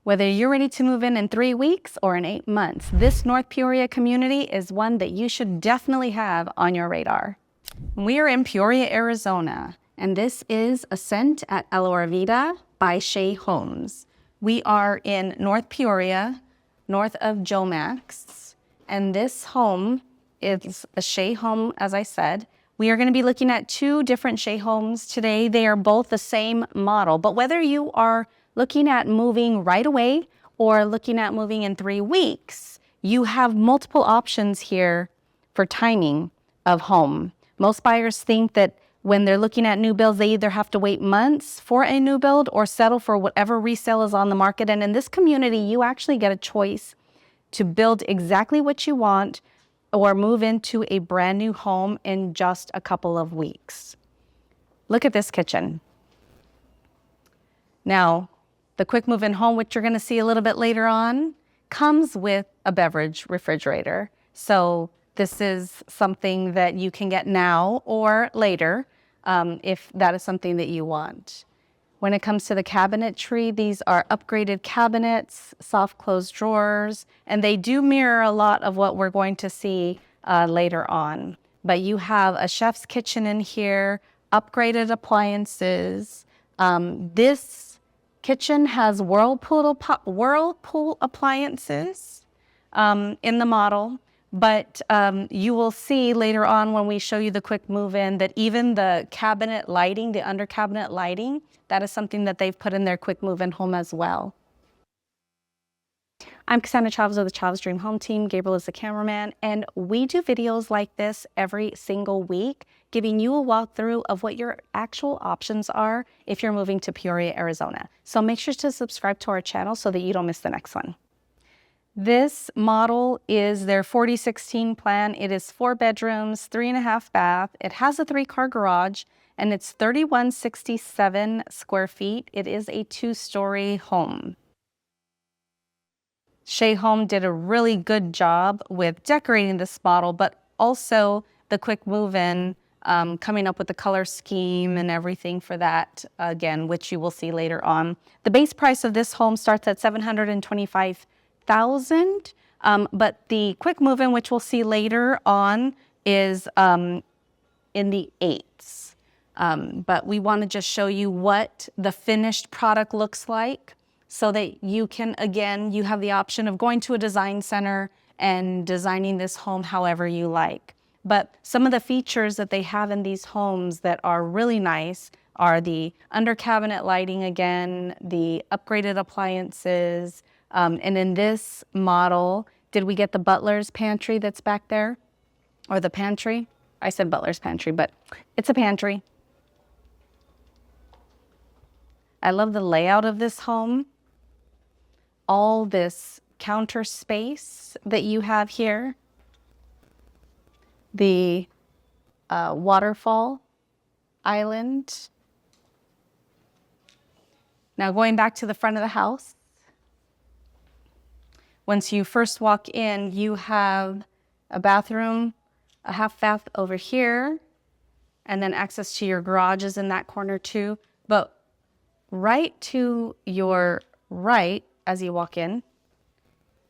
Whether you're ready to move in 3 weeks or in 8 months, this North Peoria community is one that you should definitely have on your radar. We are in Peoria, Arizona, and this is Ascent at El Vida by Shea Homes. We are in North Peoria, north of Jomax, and this home is a Shea home, as I said. We are going to be looking at 2 different Shea homes today. They are both the same model, but whether you are looking at moving right away or looking at moving in 3 weeks, you have multiple options here for timing of home. Most buyers think that when they're looking at new builds, they either have to wait months for a new build or settle for whatever resale is on the market. And in this community, you actually get a choice to build exactly what you want or move into a brand new home in just a couple of weeks. Look at this kitchen. Now, the quick move-in home, which you're going to see a little bit later on, comes with a beverage refrigerator. So this is something that you can get now or later if that is something that you want. When it comes to the cabinetry, these are upgraded cabinets, soft close drawers, and they do mirror a lot of what we're going to see later on. But you have a chef's kitchen in here, upgraded appliances. This kitchen has Whirlpool appliances in the model, but you will see later on when we show you the quick move-in that even the cabinet lighting, the under cabinet lighting, that is something that they've put in their quick move-in home as well. I'm Cassandra Chavez of the Chavez Dream Home Team. Gabriel is the cameraman, and we do videos like this every single week, giving you a walkthrough of what your actual options are if you're moving to Peoria, Arizona. So make sure to subscribe to our channel so that you don't miss the next one. This model is their 4016 plan. It is 4 bedrooms, 3.5 bath. It has a 3-car garage, and it's 3167 square feet. It is a 2-story home. Shea Home did a really good job with decorating this model, but also the quick move-in, coming up with the color scheme and everything for that, again, which you will see later on. The base price of this home starts at $725,000, but the quick move-in, which we'll see later on, is in the 8s. But we want to just show you what the finished product looks like, so that you can, again, you have the option of going to a design center and designing this home however you like. But some of the features that they have in these homes that are really nice are the under cabinet lighting, again, the upgraded appliances. And in this model, did we get the butler's pantry that's back there? Or the pantry? I said butler's pantry, but it's a pantry. I love the layout of this home. All this counter space that you have here, the waterfall island. Now going back to the front of the house, once you first walk in, you have a bathroom, a half bath over here, and then access to your garage is in that corner too. But right to your right, as you walk in,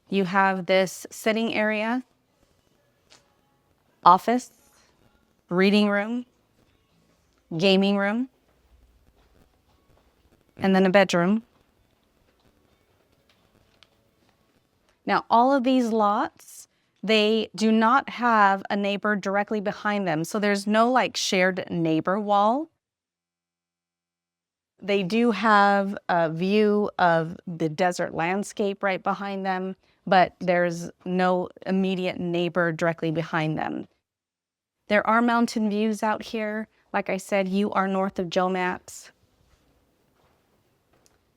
you have this sitting area, office, reading room, gaming room, and then a bedroom. Now, all of these lots, they do not have a neighbor directly behind them, so there's no like shared neighbor wall. They do have a view of the desert landscape right behind them, but there's no immediate neighbor directly behind them. There are mountain views out here. Like I said, you are north of Jomax.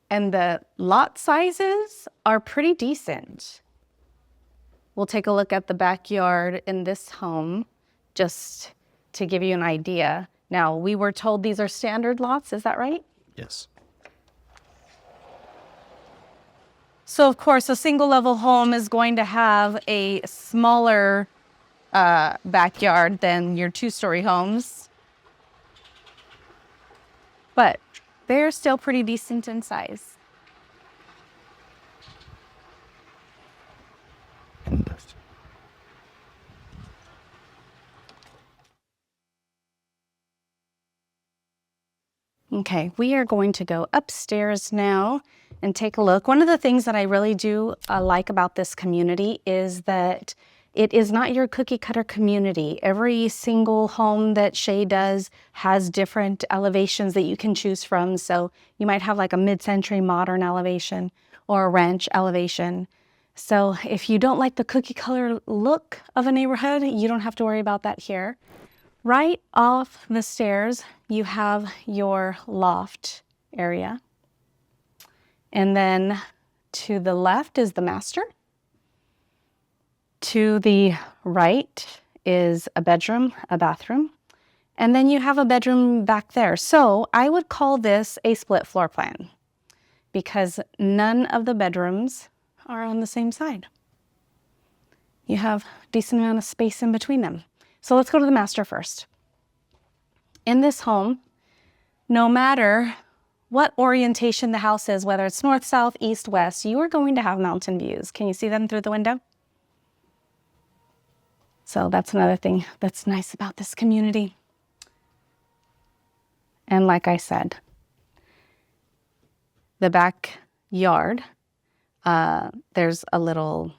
And the lot sizes are pretty decent. We'll take a look at the backyard in this home just to give you an idea. Now, we were told these are standard lots, is that right? Yes. So of course, a single level home is going to have a smaller backyard than your 2-story homes, but they're still pretty decent in size. Okay, we are going to go upstairs now and take a look. One of the things that I really do like about this community is that it is not your cookie cutter community. Every single home that Shea does has different elevations that you can choose from. So you might have like a mid-century modern elevation or a ranch elevation. So if you don't like the cookie color look of a neighborhood, you don't have to worry about that here. Right off the stairs, you have your loft area. And then to the left is the master. To the right is a bedroom, a bathroom. And then you have a bedroom back there. So I would call this a split floor plan because none of the bedrooms are on the same side. You have a decent amount of space in between them. So let's go to the master first. In this home, no matter what orientation the house is, whether it's north, south, east, west, you are going to have mountain views. Can you see them through the window? So that's another thing that's nice about this community. And like I said, the backyard, there's a little,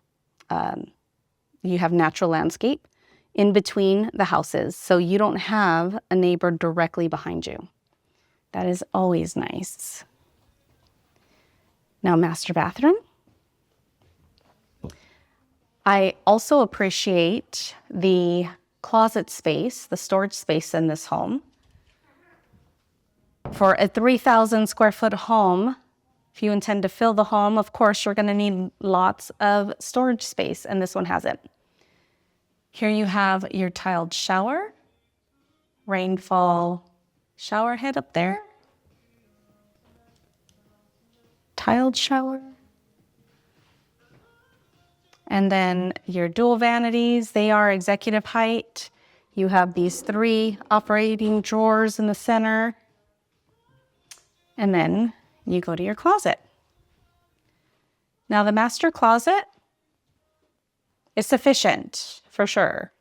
you have natural landscape in between the houses, so you don't have a neighbor directly behind you. That is always nice. Now, master bathroom. I also appreciate the closet space, the storage space in this home. For a 3,000 square foot home, if you intend to fill the home, of course, you're going to need lots of storage space, and this one has it. Here you have your tiled shower, rainfall shower head up there, tiled shower, and then your dual vanities. They are executive height. You have these 3 operating drawers in the center, and then you go to your closet. Now the master closet is sufficient for sure.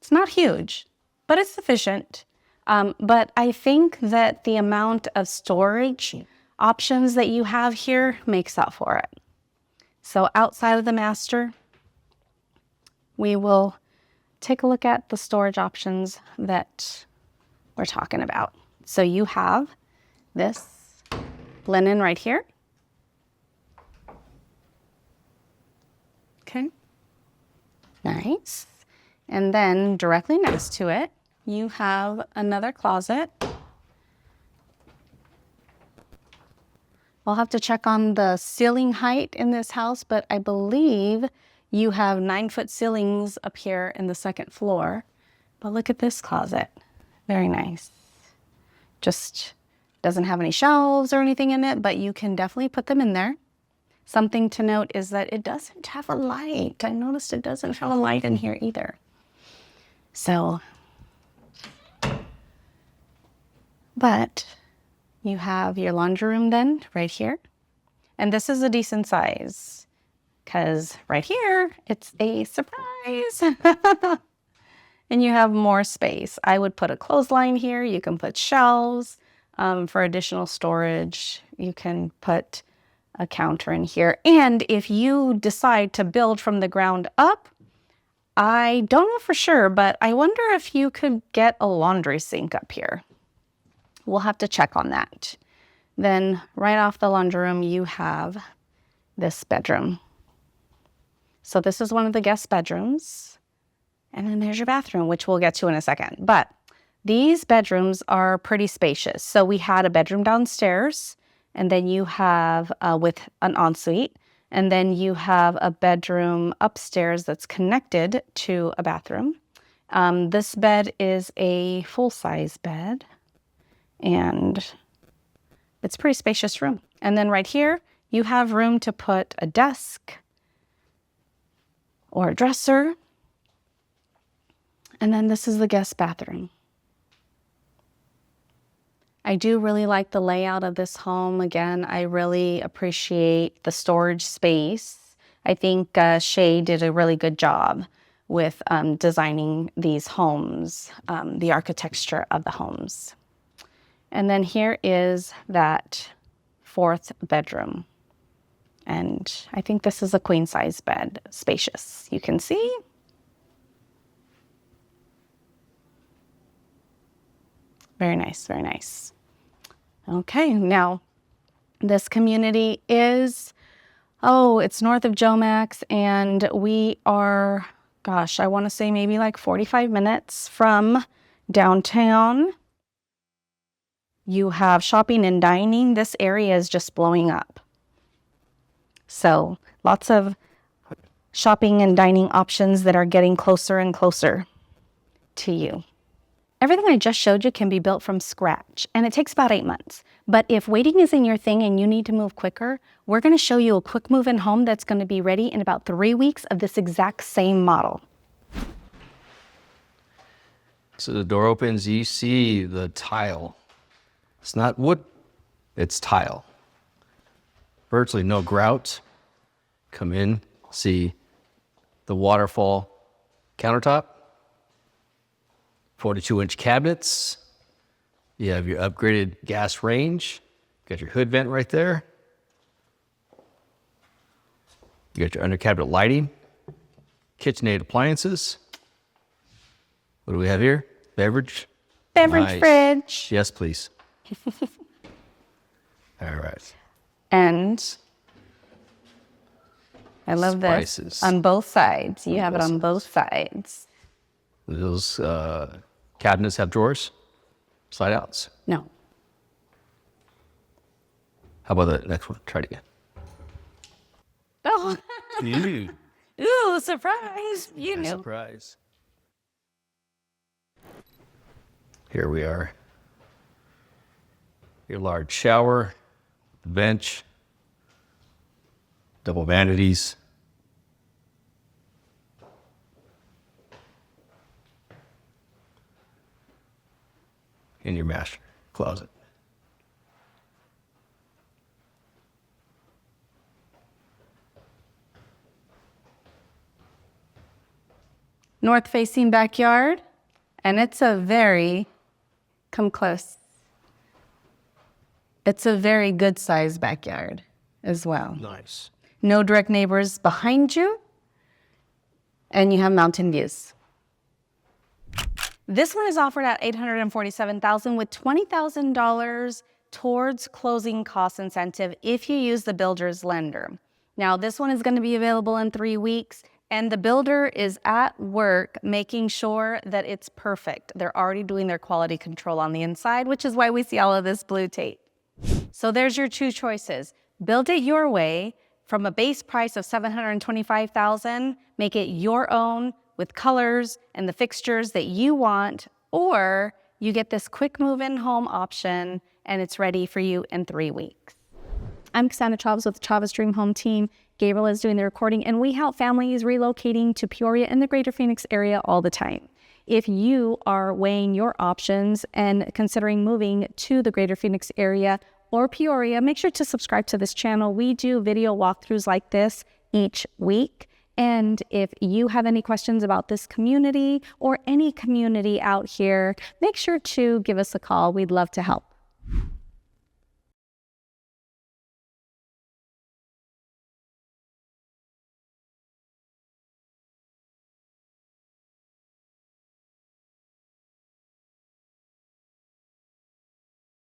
It's not huge, but it's sufficient. But I think that the amount of storage options that you have here makes up for it. So outside of the master, we will take a look at the storage options that we're talking about. So you have this linen right here. Okay, nice. And then directly next to it, you have another closet. I'll have to check on the ceiling height in this house, but I believe you have 9-foot ceilings up here in the second floor. But look at this closet. Very nice. Just doesn't have any shelves or anything in it, but you can definitely put them in there. Something to note is that it doesn't have a light. I noticed it doesn't have a light in here either. So, but you have your laundry room then right here. And this is a decent size because right here, it's a surprise. And you have more space. I would put a clothesline here. You can put shelves for additional storage. You can put a counter in here. And if you decide to build from the ground up, I don't know for sure, but I wonder if you could get a laundry sink up here. We'll have to check on that. Then right off the laundry room, you have this bedroom. So this is one of the guest bedrooms. And then there's your bathroom, which we'll get to in a second. But these bedrooms are pretty spacious. So we had a bedroom downstairs, and then you have with an ensuite, and then you have a bedroom upstairs that's connected to a bathroom. This bed is a full-size bed, and it's a pretty spacious room. And then right here, you have room to put a desk or a dresser. And then this is the guest bathroom. I do really like the layout of this home. Again, I really appreciate the storage space. I think Shay did a really good job with designing these homes, the architecture of the homes. And then here is that 4th bedroom. And I think this is a queen size bed, spacious. You can see. Very nice, very nice. Okay, now this community is, it's north of Jomax, and we are, gosh, I want to say maybe like 45 minutes from downtown. You have shopping and dining. This area is just blowing up. So lots of shopping and dining options that are getting closer and closer to you. Everything I just showed you can be built from scratch, and it takes about 8 months. But if waiting isn't your thing and you need to move quicker, we're going to show you a quick move-in home that's going to be ready in about 3 weeks of this exact same model. So the door opens, you see the tile. It's not wood, it's tile. Virtually no grout. Come in, see the waterfall countertop, 42-inch cabinets. You have your upgraded gas range. Got your hood vent right there. You got your under cabinet lighting, KitchenAid appliances. What do we have here? Beverage Beverage fridge. Yes, please. All right. And I love Spices. this. On both sides. You have it on both sides. Those cabinets have drawers? Slide outs? No. How about the next one? Try it again. Oh. Ooh, Ooh, surprise. You knew. surprise. Here we are. Your large shower, bench, double vanities. In your master closet. North-facing backyard, and it's a very, come close. It's a very good-sized backyard as well. Nice. No direct neighbors behind you, and you have mountain views. This one is offered at $847,000 with $20,000 towards closing cost incentive if you use the builder's lender. Now, this one is going to be available in 3 weeks, and the builder is at work making sure that it's perfect. They're already doing their quality control on the inside, which is why we see all of this blue tape. So there's your 2 choices. Build it your way from a base price of $725,000, make it your own with colors and the fixtures that you want, or you get this quick move-in home option and it's ready for you in 3 weeks. I'm Cassandra Chavez with the Chavez Dream Home Team. Gabriel is doing the recording, and we help families relocating to Peoria and the greater Phoenix area all the time. If you are weighing your options and considering moving to the greater Phoenix area or Peoria, make sure to subscribe to this channel. We do video walkthroughs like this each week. And if you have any questions about this community or any community out here, make sure to give us a call. We'd love to help.